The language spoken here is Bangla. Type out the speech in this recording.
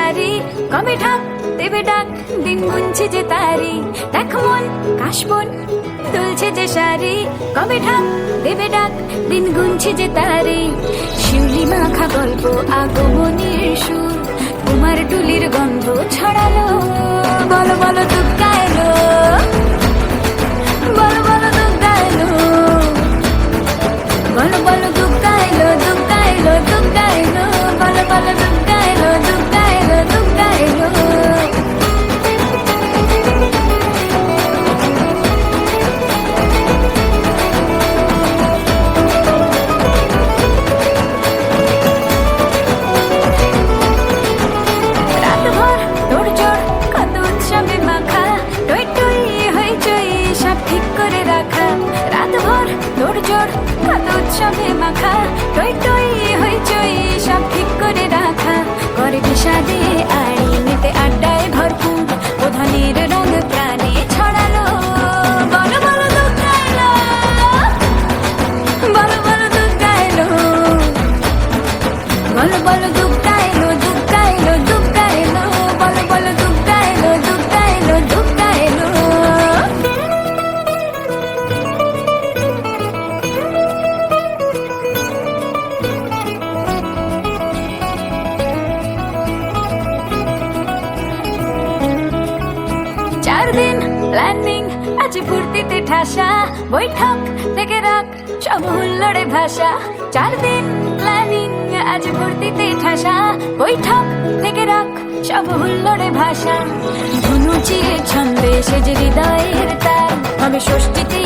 সারি, কবে ঢাক দেবে ডাক, দিন গুনছে যে তারি। দেখ মন কাশবন তুলছে যে শাড়ি, কবে ঢাক দেবে ডাক, দিন গুনছে যে তারি। শিউলি মাখা গল্প আগমনের সুর, তোমার টুলির গন্ধ ছড়ালো। বলো বলো দুগ্গা এলো, বলো বলো দুগ্গা এলো, বলো বলো দুগ্গা এলো, দুগ্গা এলো, দুগ্গা এলো, বলো বলো দুগ্গা এলো, দুগ্গা এলো, দুগ্গা এলো। রাতভর তোড়জোড় কত উৎসবে মাখা, টই টই হইচই সব ঠিক করে রাখা। রাতভর তোড়জোড় কত উৎসবে মাখা, টই টই হইচই সব ঠিক করে রাখা। করে বিষাদে আড়ি মেতে আড্ডায় ভরপুর, প্রধানের রং প্রাণে ছড়ালো। বলো বলো দুগ্গা এলো, বলো বলো দুগ্গা এলো, বলো বলো দুগ্গা এলো, দুগ্গা এলো, দুগ্গা এলো, বলো বলো দুগ্গা এলো, দুগ্গা এলো, দুগ্গা এলো। 4 দিন প্ল্যানিং আজ ফুর্তিতে ঠাসা, বৈঠক থেকে রাখ সব হুল্লোড়ে ভাষা। 4 দিন প্ল্যানিং আজ ফুর্তিতে ঠাসা, বৈঠক থেকে রাখ সব হুল্লোড়ে ভাষা। ধনুচির ছন্দে সেজে হৃদয়ের তার, হবে ষষ্ঠীতে